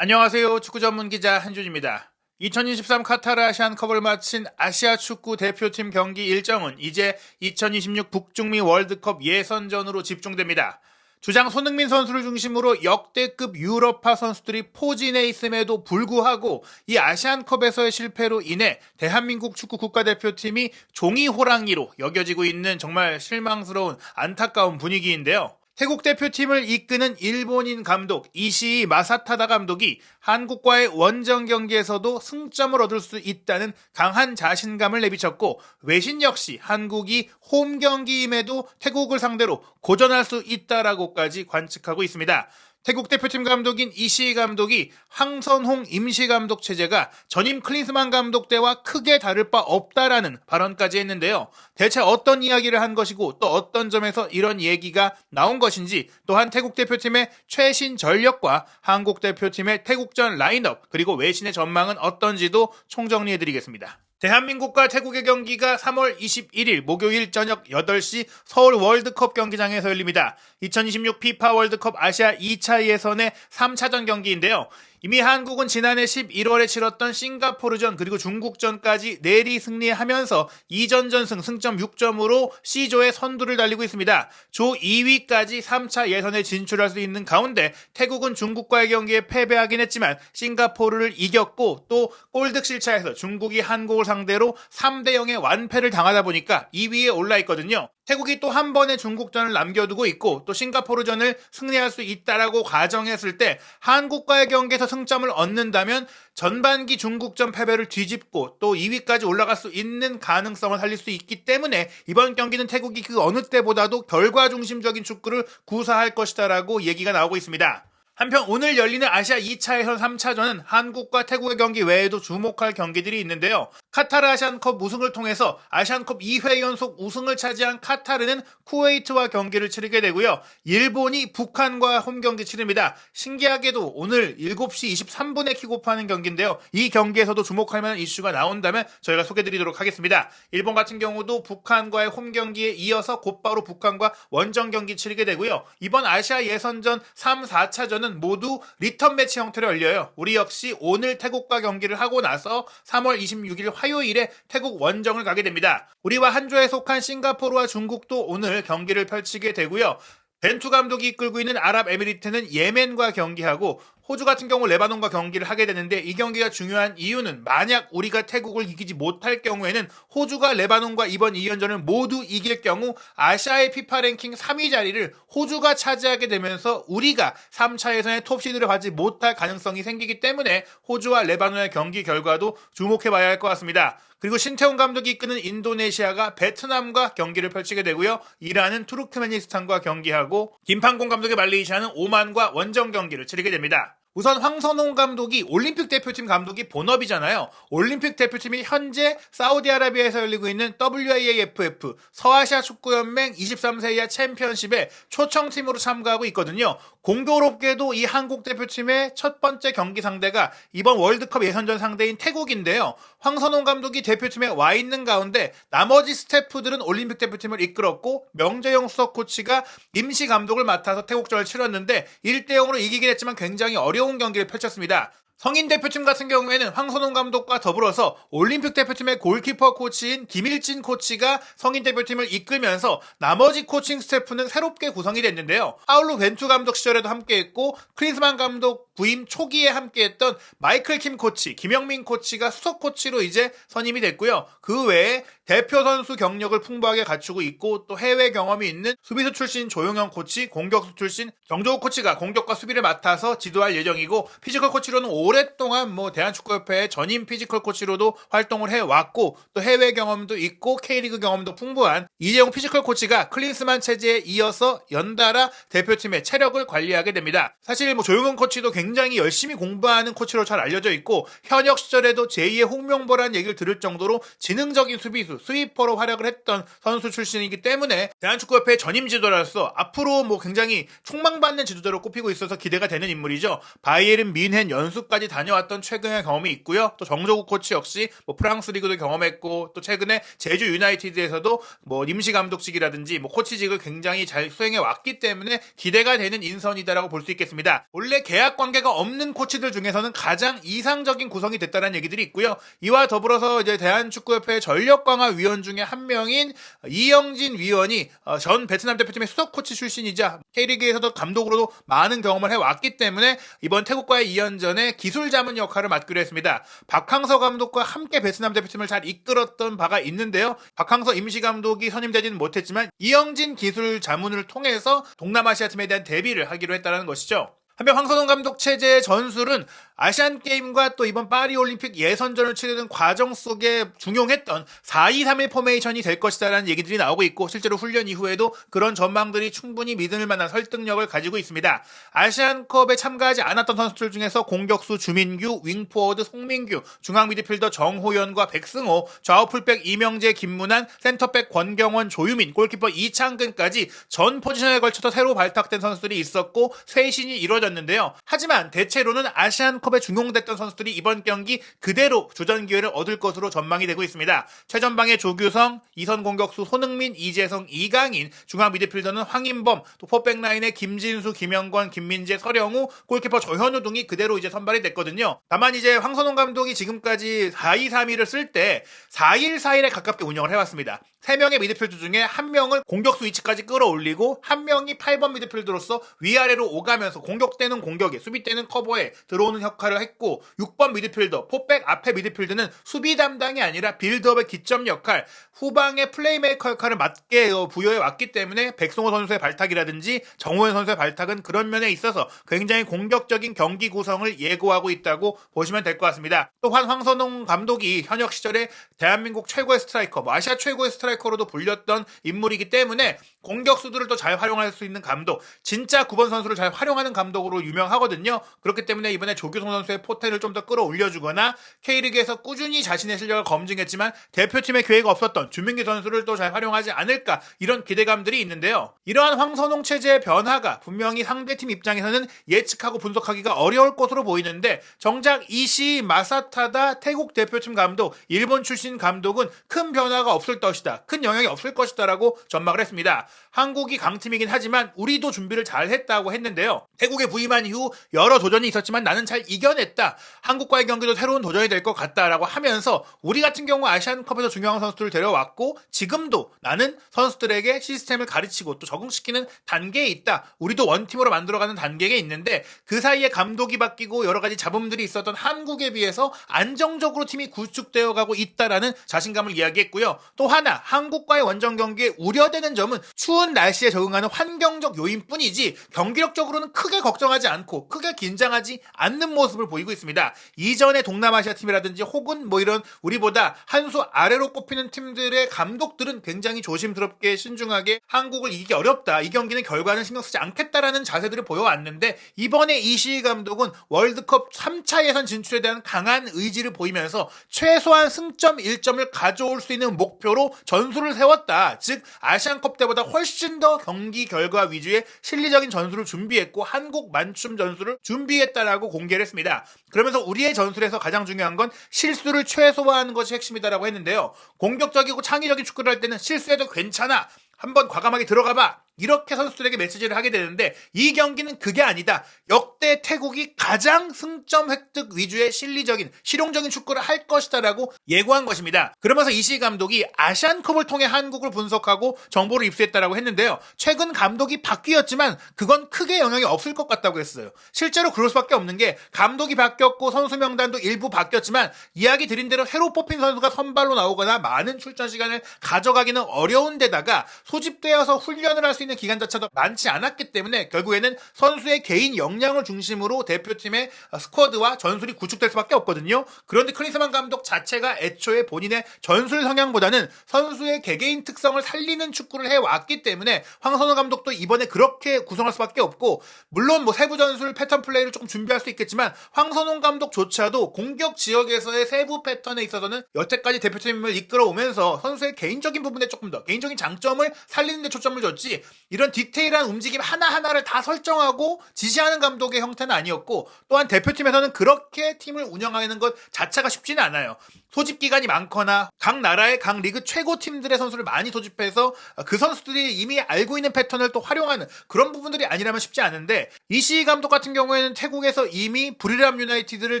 안녕하세요. 축구 전문 기자 한준입니다. 2023 카타르 아시안컵을 마친 아시아 축구 대표팀 경기 일정은 이제 2026 북중미 월드컵 예선전으로 집중됩니다. 주장 손흥민 선수를 중심으로 역대급 유럽파 선수들이 포진해 있음에도 불구하고 이 아시안컵에서의 실패로 인해 대한민국 축구 국가대표팀이 종이 호랑이로 여겨지고 있는 정말 실망스러운 안타까운 분위기인데요. 태국 대표팀을 이끄는 일본인 감독 이시이 마사타다 감독이 한국과의 원정 경기에서도 승점을 얻을 수 있다는 강한 자신감을 내비쳤고, 외신 역시 한국이 홈 경기임에도 태국을 상대로 고전할 수 있다라고까지 관측하고 있습니다. 태국 대표팀 감독인 이시이 감독이 황선홍 임시감독 체제가 전임 클린스만 감독 때와 크게 다를 바 없다라는 발언까지 했는데요. 대체 어떤 이야기를 한 것이고 또 어떤 점에서 이런 얘기가 나온 것인지, 또한 태국 대표팀의 최신 전력과 한국 대표팀의 태국전 라인업 그리고 외신의 전망은 어떤지도 총정리해드리겠습니다. 대한민국과 태국의 경기가 3월 21일 목요일 저녁 8시 서울 월드컵 경기장에서 열립니다. 2026 피파 월드컵 아시아 2차 예선의 3차전 경기인데요. 이미 한국은 지난해 11월에 치렀던 싱가포르전 그리고 중국전까지 내리 승리하면서 2전 전승 승점 6점으로 C조의 선두를 달리고 있습니다. 조 2위까지 3차 예선에 진출할 수 있는 가운데 태국은 중국과의 경기에 패배하긴 했지만 싱가포르를 이겼고, 또 골득실차에서 중국이 한국을 상대로 3대0의 완패를 당하다 보니까 2위에 올라 있거든요. 태국이 또 한 번의 중국전을 남겨두고 있고 또 싱가포르전을 승리할 수 있다라고 가정했을 때 한국과의 경기에서 승점을 얻는다면 전반기 중국전 패배를 뒤집고 또 2위까지 올라갈 수 있는 가능성을 살릴 수 있기 때문에 이번 경기는 태국이 그 어느 때보다도 결과 중심적인 축구를 구사할 것이다라고 얘기가 나오고 있습니다. 한편 오늘 열리는 아시아 2차 예선 3차전은 한국과 태국의 경기 외에도 주목할 경기들이 있는데요. 카타르 아시안컵 우승을 통해서 아시안컵 2회 연속 우승을 차지한 카타르는 쿠웨이트와 경기를 치르게 되고요. 일본이 북한과 홈경기 치릅니다. 신기하게도 오늘 7시 23분에 킥오프하는 경기인데요. 이 경기에서도 주목할 만한 이슈가 나온다면 저희가 소개드리도록 하겠습니다. 일본 같은 경우도 북한과의 홈경기에 이어서 곧바로 북한과 원정 경기 치르게 되고요. 이번 아시아 예선전 3, 4차전은 모두 리턴 매치 형태로 열려요. 우리 역시 오늘 태국과 경기를 하고 나서 3월 26일 화요일에 태국 원정을 가게 됩니다. 우리와 한 조에 속한 싱가포르와 중국도 오늘 경기를 펼치게 되고요. 벤투 감독이 이끌고 있는 아랍에미리트는 예멘과 경기하고, 호주 같은 경우 레바논과 경기를 하게 되는데, 이 경기가 중요한 이유는 만약 우리가 태국을 이기지 못할 경우에는 호주가 레바논과 이번 2연전을 모두 이길 경우 아시아의 피파 랭킹 3위 자리를 호주가 차지하게 되면서 우리가 3차 예선의 톱시드를 받지 못할 가능성이 생기기 때문에 호주와 레바논의 경기 결과도 주목해봐야 할 것 같습니다. 그리고 신태용 감독이 이끄는 인도네시아가 베트남과 경기를 펼치게 되고요. 이란은 투르크메니스탄과 경기하고, 김판공 감독의 말레이시아는 오만과 원정 경기를 치르게 됩니다. 우선 황선홍 감독이 올림픽 대표팀 감독이 본업이잖아요. 올림픽 대표팀이 현재 사우디아라비아에서 열리고 있는 WAFF 서아시아 축구연맹 23세 이하 챔피언십에 초청팀으로 참가하고 있거든요. 공교롭게도 이 한국 대표팀의 첫 번째 경기 상대가 이번 월드컵 예선전 상대인 태국인데요. 황선홍 감독이 대표팀에 와 있는 가운데 나머지 스태프들은 올림픽 대표팀을 이끌었고, 명재영 수석 코치가 임시 감독을 맡아서 태국전을 치렀는데 1대0으로 이기긴 했지만 굉장히 어려운 경기를 펼쳤습니다. 성인 대표팀 같은 경우에는 황선홍 감독과 더불어서 올림픽 대표팀의 골키퍼 코치인 김일진 코치가 성인 대표팀을 이끌면서 나머지 코칭 스태프는 새롭게 구성이 됐는데요. 파울루 벤투 감독 시절에도 함께했고, 클린스만 감독 부임 초기에 함께했던 마이클 킴 코치, 김영민 코치가 수석 코치로 이제 선임이 됐고요. 그 외에 대표 선수 경력을 풍부하게 갖추고 있고 또 해외 경험이 있는 수비수 출신 조용현 코치, 공격수 출신 정조욱 코치가 공격과 수비를 맡아서 지도할 예정이고, 피지컬 코치로는 오랫동안 대한축구협회의 전임 피지컬 코치로도 활동을 해왔고, 또 해외 경험도 있고 K리그 경험도 풍부한 이재용 피지컬 코치가 클린스만 체제에 이어서 연달아 대표팀의 체력을 관리하게 됩니다. 사실 조용현 코치도 굉장히 열심히 공부하는 코치로 잘 알려져 있고, 현역 시절에도 제2의 홍명보라는 얘기를 들을 정도로 지능적인 수비수, 스위퍼로 활약을 했던 선수 출신이기 때문에 대한축구협회 전임 지도자로서 앞으로 굉장히 촉망받는 지도자로 꼽히고 있어서 기대가 되는 인물이죠. 바이에른 뮌헨 연수까지 미국까지 다녀왔던 최근의 경험이 있고요. 또 정조국 코치 역시 뭐 프랑스 리그도 경험했고 또 최근에 제주 유나이티드에서도 뭐 임시 감독직이라든지 뭐 코치직을 굉장히 잘 수행해 왔기 때문에 기대가 되는 인선이다라고 볼 수 있겠습니다. 원래 계약 관계가 없는 코치들 중에서는 가장 이상적인 구성이 됐다는 얘기들이 있고요. 이와 더불어서 이제 대한축구협회 전력강화위원 중에 한 명인 이영진 위원이 전 베트남 대표팀의 수석 코치 출신이자 K리그에서도 감독으로도 많은 경험을 해왔기 때문에 이번 태국과의 2연전에 기술 자문 역할을 맡기로 했습니다. 박항서 감독과 함께 베트남 대표팀을 잘 이끌었던 바가 있는데요. 박항서 임시 감독이 선임되지는 못했지만 이영진 기술 자문을 통해서 동남아시아 팀에 대한 대비를 하기로 했다는 것이죠. 한편 황선홍 감독 체제의 전술은 아시안게임과 또 이번 파리올림픽 예선전을 치르는 과정 속에 중용했던 4-2-3-1 포메이션이 될 것이다라는 얘기들이 나오고 있고 실제로 훈련 이후에도 그런 전망들이 충분히 믿을 만한 설득력을 가지고 있습니다. 아시안컵에 참가하지 않았던 선수들 중에서 공격수 주민규, 윙포워드 송민규, 중앙 미드필더 정호연과 백승호, 좌우 풀백 이명재, 김문환, 센터백 권경원, 조유민, 골키퍼 이창근까지 전 포지션에 걸쳐서 새로 발탁된 선수들이 있었고 쇄신이 이루어졌는데요. 하지만 대체로는 아시안컵에 중용됐던 선수들이 이번 경기 그대로 주전 기회를 얻을 것으로 전망이 되고 있습니다. 최전방에 조규성, 2선 공격수 손흥민, 이재성, 이강인, 중앙 미드필더는 황인범, 또 포백 라인에 김진수, 김영권, 김민재, 서령우, 골키퍼 조현우 등이 그대로 이제 선발이 됐거든요. 다만 이제 황선홍 감독이 지금까지 4-2-3-1을 쓸 때 4-1-4-1에 가깝게 운영을 해왔습니다. 3명의 미드필더 중에 1명을 공격수 위치까지 끌어올리고 1명이 8번 미드필더로서 위아래로 오가면서 공격 때는 공격에, 수비 때는 커버에 들어오는 역할을 했고 6번 미드필더, 포백 앞에 미드필더는 수비 담당이 아니라 빌드업의 기점 역할, 후방의 플레이메이커 역할을 맞게 부여해 왔기 때문에 백승호 선수의 발탁이라든지 정호연 선수의 발탁은 그런 면에 있어서 굉장히 공격적인 경기 구성을 예고하고 있다고 보시면 될 것 같습니다. 또한 황선홍 감독이 현역 시절에 대한민국 최고의 스트라이커, 아시아 최고의 스트라이커로도 불렸던 인물이기 때문에 공격수들을 또 잘 활용할 수 있는 감독, 진짜 9번 선수를 잘 활용하는 감독으로 유명하거든요. 그렇기 때문에 이번에 조규성 선수의 포텐을 좀 더 끌어올려주거나 K리그에서 꾸준히 자신의 실력을 검증했지만 대표팀의 기회가 없었던 주민기 선수를 또 잘 활용하지 않을까 이런 기대감들이 있는데요. 이러한 황선홍 체제의 변화가 분명히 상대팀 입장에서는 예측하고 분석하기가 어려울 것으로 보이는데 정작 이시 마사타다 태국 대표팀 감독, 일본 출신 감독은 큰 변화가 없을 것이다, 큰 영향이 없을 것이다 라고 전망을 했습니다. 한국이 강팀이긴 하지만 우리도 준비를 잘 했다고 했는데요. 태국에 부임한 이후 여러 도전이 있었지만 나는 잘 이겨냈다, 한국과의 경기도 새로운 도전이 될 것 같다라고 하면서 우리 같은 경우 아시안컵에서 중요한 선수들을 데려왔고 지금도 나는 선수들에게 시스템을 가르치고 또 적응시키는 단계에 있다, 우리도 원팀으로 만들어가는 단계에 있는데 그 사이에 감독이 바뀌고 여러 가지 잡음들이 있었던 한국에 비해서 안정적으로 팀이 구축되어 가고 있다라는 자신감을 이야기했고요. 또 하나 한국과의 원정 경기에 우려되는 점은 추운 날씨에 적응하는 환경적 요인뿐이지 경기력적으로는 크게 걱정하지 않고 크게 긴장하지 않는 모습을 보이고 있습니다. 이전의 동남아시아 팀이라든지 혹은 뭐 이런 우리보다 한 수 아래로 꼽히는 팀들의 감독들은 굉장히 조심스럽게 신중하게 한국을 이기기 어렵다, 이 경기는 결과는 신경 쓰지 않겠다라는 자세들을 보여왔는데 이번에 이시희 감독은 월드컵 3차 예선 진출에 대한 강한 의지를 보이면서 최소한 승점 1점을 가져올 수 있는 목표로 전술을 세웠다. 즉 아시안컵 때보다 훨씬 더 경기 결과 위주의 실리적인 전술을 준비했고 한국 만춤 전술을 준비했다라고 공개를 했습니다. 그러면서 우리의 전술에서 가장 중요한 건 실수를 최소화하는 것이 핵심이다라고 했는데요. 공격적이고 창의적인 축구를 할 때는 실수해도 괜찮아, 한번 과감하게 들어가봐, 이렇게 선수들에게 메시지를 하게 되는데 이 경기는 그게 아니다. 역대 태국이 가장 승점 획득 위주의 실리적인 실용적인 축구를 할 것이다라고 예고한 것입니다. 그러면서 이시희 감독이 아시안컵을 통해 한국을 분석하고 정보를 입수했다라고 했는데요. 최근 감독이 바뀌었지만 그건 크게 영향이 없을 것 같다고 했어요. 실제로 그럴 수밖에 없는 게 감독이 바뀌었고 선수 명단도 일부 바뀌었지만 이야기 드린 대로 새로 뽑힌 선수가 선발로 나오거나 많은 출전 시간을 가져가기는 어려운 데다가 소집되어서 훈련을 할 수 있는 기간 자체도 많지 않았기 때문에 결국에는 선수의 개인 역량을 중심으로 대표팀의 스쿼드와 전술이 구축될 수밖에 없거든요. 그런데 클린스만 감독 자체가 애초에 본인의 전술 성향보다는 선수의 개개인 특성을 살리는 축구를 해왔기 때문에 황선홍 감독도 이번에 그렇게 구성할 수밖에 없고, 물론 뭐 세부 전술 패턴 플레이를 조금 준비할 수 있겠지만 황선홍 감독조차도 공격 지역에서의 세부 패턴에 있어서는 여태까지 대표팀을 이끌어오면서 선수의 개인적인 부분에 조금 더 개인적인 장점을 살리는 데 초점을 줬지 이런 디테일한 움직임 하나하나를 다 설정하고 지시하는 감독의 형태는 아니었고, 또한 대표팀에서는 그렇게 팀을 운영하는 것 자체가 쉽지는 않아요. 소집 기간이 많거나 각 나라의 각 리그 최고 팀들의 선수를 많이 소집해서 그 선수들이 이미 알고 있는 패턴을 또 활용하는 그런 부분들이 아니라면 쉽지 않은데, 이시희 감독 같은 경우에는 태국에서 이미 부리람 유나이티드를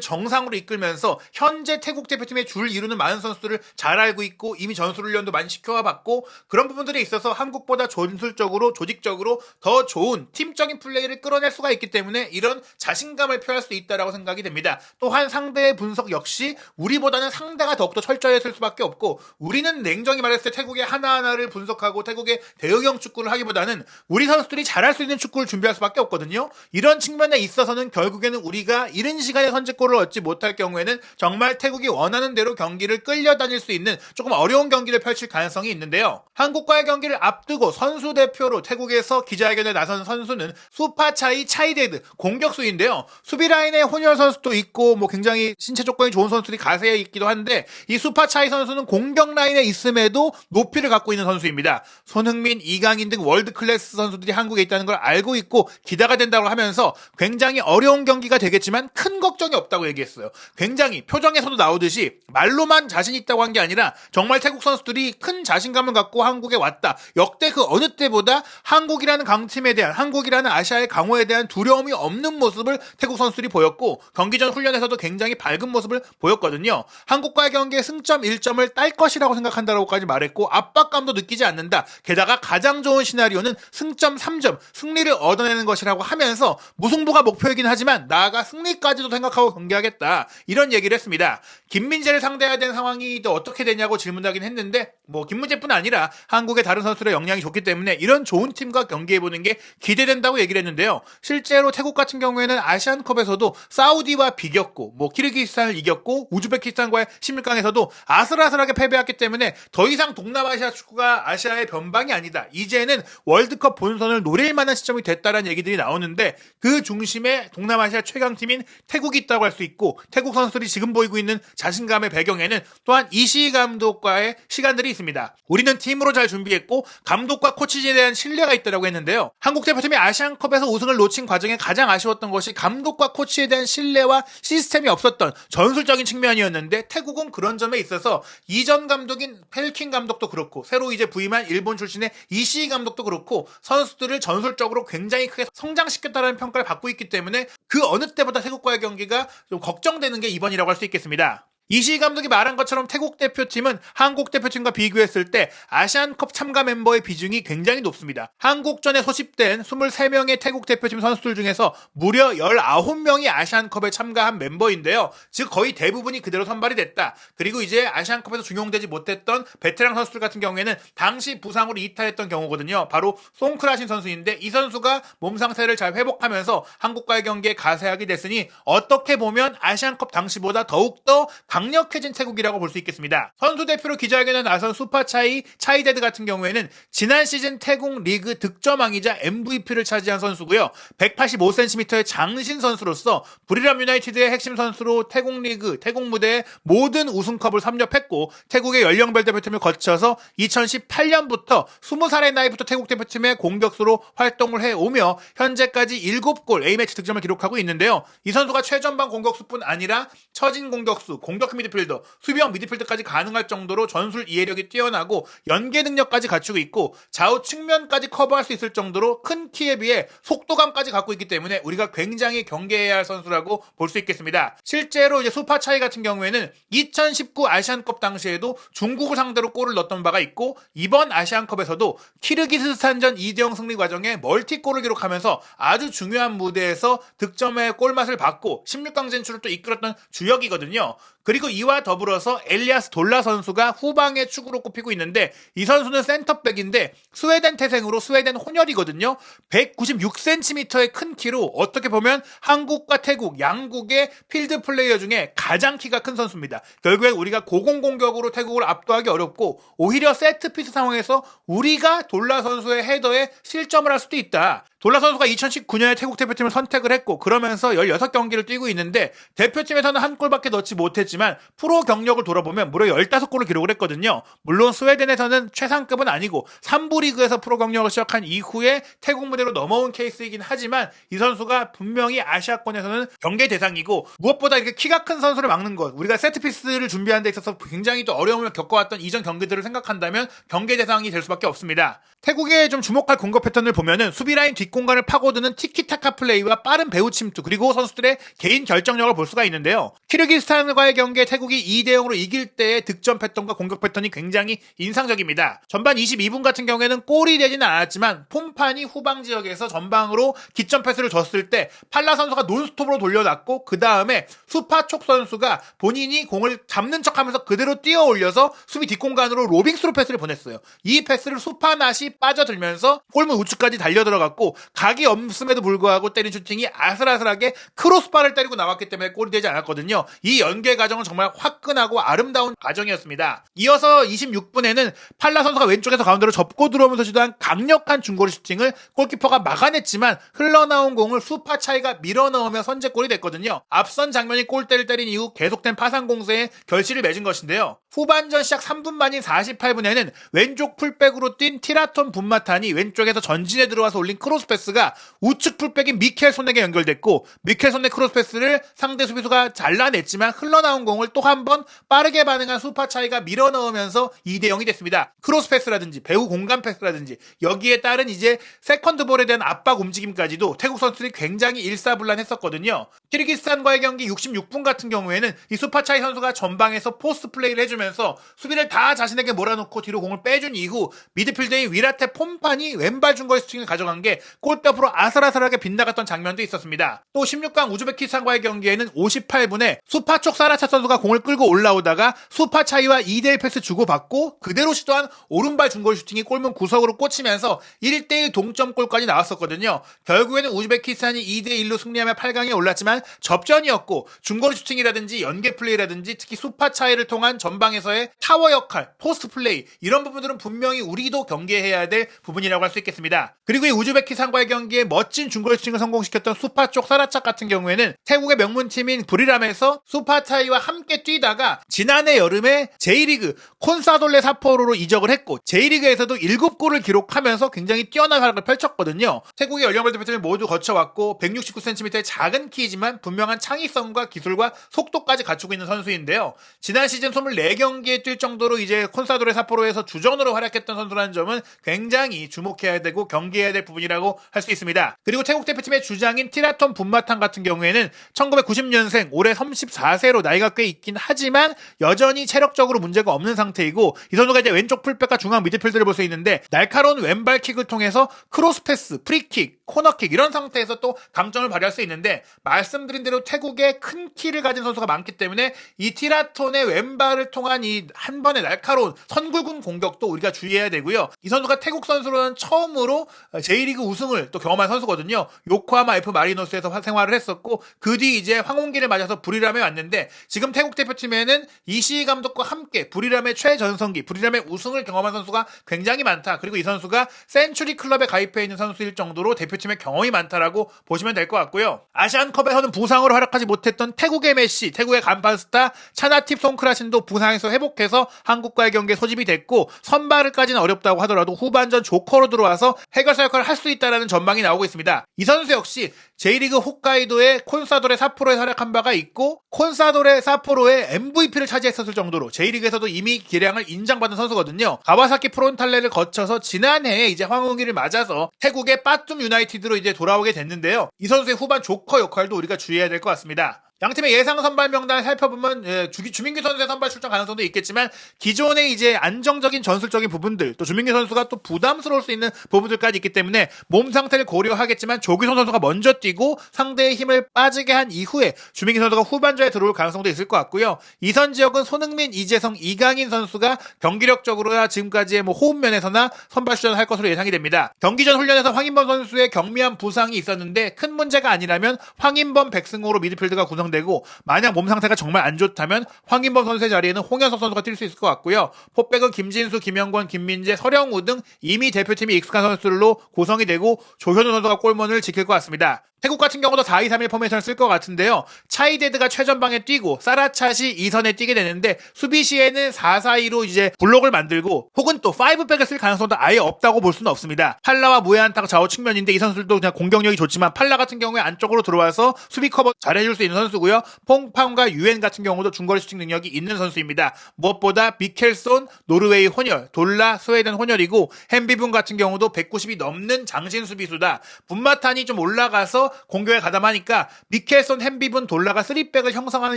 정상으로 이끌면서 현재 태국 대표팀의 줄 이루는 많은 선수들을 잘 알고 있고 이미 전술훈련도 많이 시켜봤고, 그런 부분들에 있어서 한국보다 전술적으로 조직적으로 더 좋은 팀적인 플레이를 끌어낼 수가 있기 때문에 이런 자신감을 표할 수 있다라고 생각이 됩니다. 또한 상대의 분석 역시 우리보다는 상대가 더욱더 철저했을 수밖에 없고, 우리는 냉정히 말했을 때 태국의 하나하나를 분석하고 태국의 대응형 축구를 하기보다는 우리 선수들이 잘할 수 있는 축구를 준비할 수밖에 없거든요. 이런 측면에 있어서는 결국에는 우리가 이른 시간에 선제골을 얻지 못할 경우에는 정말 태국이 원하는 대로 경기를 끌려다닐 수 있는 조금 어려운 경기를 펼칠 가능성이 있는데요. 한국과의 경기를 앞두고 선수 대표로 태국에서 기자회견에 나선 선수는 수파차이 차이데드 공격수인데요. 수비 라인에 혼혈 선수도 있고 굉장히 신체 조건이 좋은 선수들이 가세에 있기도 한데, 이 수파차이 선수는 공격 라인에 있음에도 높이를 갖고 있는 선수입니다. 손흥민, 이강인 등 월드 클래스 선수들이 한국에 있다는 걸 알고 있고 기대가 된다고 하면서 굉장히 어려운 경기가 되겠지만 큰 걱정이 없다고 얘기했어요. 굉장히 표정에서도 나오듯이 말로만 자신 있다고 한 게 아니라 정말 태국 선수들이 큰 자신감을 갖고 한국에 왔다. 역대 그 어느 때보다 한국이라는 강팀에 대한, 한국이라는 아시아의 강호에 대한 두려움이 없는 모습을 태국 선수들이 보였고, 경기 전 훈련에서도 굉장히 밝은 모습을 보였거든요. 한국과의 경기에 승점 1점을 딸 것이라고 생각한다고까지 말했고, 압박감도 느끼지 않는다. 게다가 가장 좋은 시나리오는 승점 3점, 승리를 얻어내는 것이라고 하면서 무승부가 목표이긴 하지만 나아가 승리까지도 생각하고 경기하겠다. 이런 얘기를 했습니다. 김민재를 상대해야 되는 상황이 또 어떻게 되냐고 질문하긴 했는데, 김민재뿐 아니라 한국의 다른 선수들의 역량이 좋기 때문에 이런 좋은 팀과 경기해보는 게 기대된다고 얘기를 했는데요. 실제로 태국 같은 경우에는 아시안컵에서도 사우디와 비겼고, 키르기스탄을 이겼고, 우즈베키스탄과의 16강에서도 아슬아슬하게 패배했기 때문에 더 이상 동남아시아 축구가 아시아의 변방이 아니다. 이제는 월드컵 본선을 노릴 만한 시점이 됐다라는 얘기들이 나오는데, 그 중심에 동남아시아 최강팀인 태국이 있다고 할 수 있고, 태국 선수들이 지금 보이고 있는 자신감의 배경에는 또한 이시희 감독과의 시간들이 있습니다. 우리는 팀으로 잘 준비했고 감독과 코치진에 대한 신뢰가 있다고 했는데요. 한국 대표팀이 아시안컵에서 우승을 놓친 과정에 가장 아쉬웠던 것이 감독과 코치에 대한 신뢰와 시스템이 없었던 전술적인 측면이었는데, 태국은 그런 점에 있어서 이전 감독인 펠킨 감독도 그렇고 새로 이제 부임한 일본 출신의 이시희 감독도 그렇고 선수들을 전술적으로 굉장히 크게 성장시켰다는 평가를 받고 있기 때문에 그 어느 때보다 태국과의 경기가 좀 걱정되는 게 이번이라고 할 수 있겠습니다. 이시희 감독이 말한 것처럼 태국 대표팀은 한국 대표팀과 비교했을 때 아시안컵 참가 멤버의 비중이 굉장히 높습니다. 한국전에 소집된 23명의 태국 대표팀 선수들 중에서 무려 19명이 아시안컵에 참가한 멤버인데요. 즉 거의 대부분이 그대로 선발이 됐다. 그리고 이제 아시안컵에서 중용되지 못했던 베테랑 선수들 같은 경우에는 당시 부상으로 이탈했던 경우거든요. 바로 송크라신 선수인데, 이 선수가 몸 상태를 잘 회복하면서 한국과의 경기에 가세하게 됐으니 어떻게 보면 아시안컵 당시보다 더욱더 강력해진 태국이라고 볼 수 있겠습니다. 선수 대표로 기자회견에 나선 수파차이 차이데드 같은 경우에는 지난 시즌 태국 리그 득점왕이자 MVP를 차지한 선수고요. 185cm의 장신 선수로서 부리람 유나이티드의 핵심 선수로 태국 리그, 태국 무대의 모든 우승컵을 섭렵했고, 태국의 연령별 대표팀을 거쳐서 2018년부터 20살의 나이부터 태국 대표팀의 공격수로 활동을 해오며 현재까지 7골 A매치 득점을 기록하고 있는데요. 이 선수가 최전방 공격수뿐 아니라 처진 공격수, 공격 미드필더, 수비형 미드필더까지 가능할 정도로 전술 이해력이 뛰어나고 연계 능력까지 갖추고 있고 좌우 측면까지 커버할 수 있을 정도로 큰 키에 비해 속도감까지 갖고 있기 때문에 우리가 굉장히 경계해야 할 선수라고 볼 수 있겠습니다. 실제로 이제 수파차이 같은 경우에는 2019 아시안컵 당시에도 중국을 상대로 골을 넣었던 바가 있고, 이번 아시안컵에서도 키르기스스탄전 2대0 승리 과정에 멀티골을 기록하면서 아주 중요한 무대에서 득점의 골맛을 받고 16강 진출을 또 이끌었던 주역이거든요. 그리고 이와 더불어서 엘리아스 돌라 선수가 후방의 축으로 꼽히고 있는데, 이 선수는 센터백인데 스웨덴 태생으로 스웨덴 혼혈이거든요. 196cm의 큰 키로 어떻게 보면 한국과 태국 양국의 필드 플레이어 중에 가장 키가 큰 선수입니다. 결국에 우리가 고공공격으로 태국을 압도하기 어렵고 오히려 세트피스 상황에서 우리가 돌라 선수의 헤더에 실점을 할 수도 있다. 돌라 선수가 2019년에 태국 대표팀을 선택을 했고 그러면서 16경기를 뛰고 있는데 대표팀에서는 한 골밖에 넣지 못했지만 프로 경력을 돌아보면 무려 15골을 기록을 했거든요. 물론 스웨덴에서는 최상급은 아니고 3부 리그에서 프로 경력을 시작한 이후에 태국 무대로 넘어온 케이스이긴 하지만 이 선수가 분명히 아시아권에서는 경계 대상이고 무엇보다 이렇게 키가 큰 선수를 막는 것, 우리가 세트피스를 준비하는 데 있어서 굉장히 또 어려움을 겪어왔던 이전 경기들을 생각한다면 경계 대상이 될 수밖에 없습니다. 태국의 좀 주목할 공격 패턴을 보면은 수비라인 뒷공간을 파고드는 티키타카 플레이와 빠른 배후 침투 그리고 선수들의 개인 결정력을 볼 수가 있는데요. 키르기스탄과의 경기에 태국이 2대0으로 이길 때의 득점 패턴과 공격 패턴이 굉장히 인상적입니다. 전반 22분 같은 경우에는 골이 되지는 않았지만 폼판이 후방 지역에서 전방으로 기점 패스를 줬을 때 팔라 선수가 논스톱으로 돌려놨고 그 다음에 수파촉 선수가 본인이 공을 잡는 척하면서 그대로 뛰어 올려서 수비 뒷공간으로 로빙 스루 패스를 보냈어요. 이 패스를 수파낫이 빠져들면서 골문 우측까지 달려들어갔고 각이 없음에도 불구하고 때린 슈팅이 아슬아슬하게 크로스바를 때리고 나왔기 때문에 골이 되지 않았거든요. 이 연계 과정은 정말 화끈하고 아름다운 과정이었습니다. 이어서 26분에는 팔라 선수가 왼쪽에서 가운데로 접고 들어오면서 시도한 강력한 중거리 슈팅을 골키퍼가 막아냈지만 흘러나온 공을 수파 차이가 밀어넣으며 선제골이 됐거든요. 앞선 장면이 골대를 때린 이후 계속된 파상 공세에 결실을 맺은 것인데요. 후반전 시작 3분 만인 48분에는 왼쪽 풀백으로 뛴 티라톤 분마탄이 왼쪽에서 전진에 들어와서 올린 크로스 패스가 우측 풀백인 미켈 손에게 연결됐고 미켈 손의 크로스 패스를 상대 수비수가 잘라냈지만 흘러나온 공을 또 한 번 빠르게 반응한 수파 차이가 밀어넣으면서 2대0이 됐습니다. 크로스 패스라든지 배후 공간 패스라든지 여기에 따른 이제 세컨드 볼에 대한 압박 움직임까지도 태국 선수들이 굉장히 일사불란했었거든요. 키르기스탄과의 경기 66분 같은 경우에는 이 수파 차이 선수가 전방에서 포스트 플레이를 해주면서 수비를 다 자신에게 몰아놓고 뒤로 공을 빼준 이후 미드필더의 위라테 폼판이 왼발 중거리 슈팅을 가져간 게 골대 앞으로 아슬아슬하게 빗나갔던 장면도 있었습니다. 또 16강 우즈베키스탄과의 경기에는 58분에 수파촉 사라차 선수가 공을 끌고 올라오다가 수파 차이와 2대1 패스 주고받고 그대로 시도한 오른발 중거리 슈팅이 골문 구석으로 꽂히면서 1대1 동점골까지 나왔었거든요. 결국에는 우즈베키스탄이 2대1로 승리하며 8강에 올랐지만 접전이었고 중거리 슈팅이라든지 연계 플레이라든지 특히 수파 차이를 통한 전방에서의 타워 역할, 포스트 플레이 이런 부분들은 분명히 우리도 경계해야 될 부분이라고 할 수 있겠습니다. 그리고 이 우즈베키스탄과의 경기에 멋진 중거리 슈팅을 성공시켰던 수파 쪽 사라착 같은 경우에는 태국의 명문팀인 브리람에서 수파 차이와 함께 뛰다가 지난해 여름에 J리그 콘사돌레 사포로로 이적을 했고 J리그에서도 7골을 기록하면서 굉장히 뛰어난 활약을 펼쳤거든요. 태국의 연령별 대표팀을 모두 거쳐왔고 169cm의 작은 키이지만 분명한 창의성과 기술과 속도까지 갖추고 있는 선수인데요. 지난 시즌 24경기에 뛸 정도로 이제 콘사돌레 사포로에서 주전으로 활약했던 선수라는 점은 굉장히 주목해야 되고 경계해야 될 부분이라고 할 수 있습니다. 그리고 태국 대표팀의 주장인 티라톤 분마탄 같은 경우에는 1990년생 올해 34세로 나이가 꽤 있긴 하지만 여전히 체력적으로 문제가 없는 상태이고 이 선수가 이제 왼쪽 풀백과 중앙 미드필더를 볼 수 있는데 날카로운 왼발 킥을 통해서 크로스 패스, 프리킥, 코너킥 이런 상태에서 또 강점을 발휘할 수 있는데 말씀드린 대로 태국에 큰 키를 가진 선수가 많기 때문에 이 티라톤의 왼발을 통한 이 한 번의 날카로운 선굴군 공격도 우리가 주의해야 되고요. 이 선수가 태국 선수로는 처음으로 J리그 우승을 또 경험한 선수거든요. 요코하마 F 마리노스에서 생활을 했었고 그 뒤 이제 황혼기를 맞아서 부리람에 왔는데 지금 태국 대표팀에는 이시희 감독과 함께 부리람의 최전성기, 부리람의 우승을 경험한 선수가 굉장히 많다. 그리고 이 선수가 센츄리 클럽에 가입해 있는 선수일 정도로 대표팀의 경험이 많다라고 보시면 될 것 같고요. 아시안컵에서는 부상으로 활약하지 못했던 태국의 메시, 태국의 간판 스타 차나팁 송크라신도 부상에서 회복해서 한국과의 경기에 소집이 됐고 선발을까지는 어렵다고 하더라도 후반전 조커로 들어와서 해결사 역할을 할 수 있다는 전망이 나오고 있습니다. 이 선수 역시 J리그 홋카이도의 콘사도레 사포로에 활약한 바가 있고 콘사도레 사포로의 MVP를 차지했었을 정도로 J리그에서도 이미 기량을 인정받은 선수거든요. 가와사키 프론탈레를 거쳐서 지난해에 이제 황웅기를 맞아서 태국의 빠툼 유나이티드로 이제 돌아오게 됐는데요. 이 선수의 후반 조커 역할도 우리가 주의해야 될 것 같습니다. 양팀의 예상 선발 명단을 살펴보면 주민규 선수의 선발 출전 가능성도 있겠지만 기존의 이제 안정적인 전술적인 부분들 또 주민규 선수가 또 부담스러울 수 있는 부분들까지 있기 때문에 몸 상태를 고려하겠지만 조규성 선수가 먼저 뛰고 상대의 힘을 빠지게 한 이후에 주민규 선수가 후반전에 들어올 가능성도 있을 것 같고요. 이선 지역은 손흥민, 이재성, 이강인 선수가 경기력적으로나 지금까지의 호흡 면에서나 선발 출전할 것으로 예상이 됩니다. 경기 전 훈련에서 황인범 선수의 경미한 부상이 있었는데 큰 문제가 아니라면 황인범, 백승호로 미드필드가 구성 예상되고 만약 몸 상태가 정말 안 좋다면 황인범 선수의 자리에는 홍현석 선수가 뛸 수 있을 것 같고요. 포백은 김진수, 김영권, 김민재, 서령우 등 이미 대표팀이 익숙한 선수들로 구성이 되고 조현우 선수가 골문을 지킬 것 같습니다. 태국 같은 경우도 4-2-3-1 포메이션을 쓸 것 같은데요. 차이데드가 최전방에 뛰고 사라찻이 2선에 뛰게 되는데 수비 시에는 4-4-2로 이제 블록을 만들고 혹은 또 5백을 쓸 가능성도 아예 없다고 볼 수는 없습니다. 팔라와 무에한타가 좌우 측면인데 이 선수들도 그냥 공격력이 좋지만 팔라 같은 경우에 안쪽으로 들어와서 수비 커버 잘해줄 수 있는 선수고요. 퐁팡과 유엔 같은 경우도 중거리 슈팅 능력이 있는 선수입니다. 무엇보다 미켈손, 노르웨이 혼혈, 돌라, 스웨덴 혼혈이고 햄비분 같은 경우도 190이 넘는 장신 수비수다. 분마탄이 좀 올라가서 공격에 가담하니까 미켈손, 햄비분, 돌라가 3백을 형성하는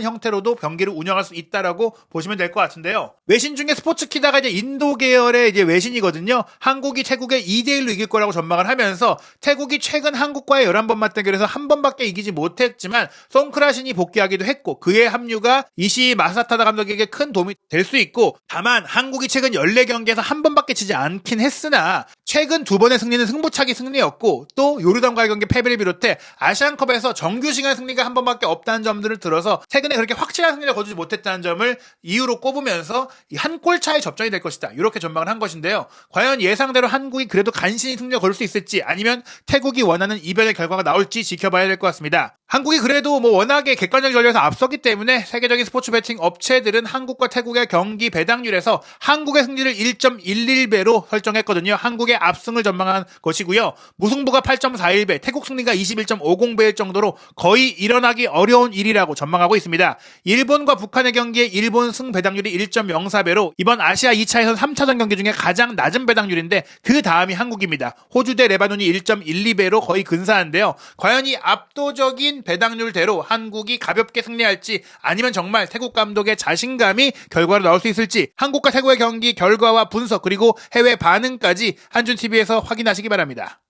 형태로도 경기를 운영할 수 있다라고 보시면 될 것 같은데요. 외신 중에 스포츠키다가 이제 인도 계열의 이제 외신이거든요. 한국이 태국에 2대1로 이길 거라고 전망을 하면서 태국이 최근 한국과의 11번 맞대결에서 한 번밖에 이기지 못했지만 송크라신이 복귀하기도 했고 그의 합류가 이시 마사타다 감독에게 큰 도움이 될 수 있고 다만 한국이 최근 14경기에서 한 번밖에 지지 않긴 했으나 최근 2번의 승리는 승부차기 승리였고 또 요르단과의 경기 패배를 비롯해 아시안컵에서 정규 시간 승리가 한 번밖에 없다는 점들을 들어서 최근에 그렇게 확실한 승리를 거두지 못했다는 점을 이유로 꼽으면서 한 골 차의 접전이 될 것이다. 이렇게 전망을 한 것인데요. 과연 예상대로 한국이 그래도 간신히 승리를 거둘 수 있을지 아니면 태국이 원하는 이변의 결과가 나올지 지켜봐야 될 것 같습니다. 한국이 그래도 워낙에 객관적 전력에서 앞섰기 때문에 세계적인 스포츠 베팅 업체들은 한국과 태국의 경기 배당률에서 한국의 승리를 1.11배로 설정했거든요. 한국의 압승을 전망한 것이고요. 무승부가 8.41배, 태국 승리가 21.50배일 정도로 거의 일어나기 어려운 일이라고 전망하고 있습니다. 일본과 북한의 경기에 일본 승 배당률이 1.04배로 이번 아시아 2차에서 3차전 경기 중에 가장 낮은 배당률인데 그 다음이 한국입니다. 호주 대 레바논이 1.12배로 거의 근사한데요. 과연 이 압도적인 배당률대로 한국이 가볍게 승리할지 아니면 정말 태국 감독의 자신감이 결과로 나올 수 있을지 한국과 태국의 경기 결과와 분석 그리고 해외 반응까지 한준TV에서 확인하시기 바랍니다.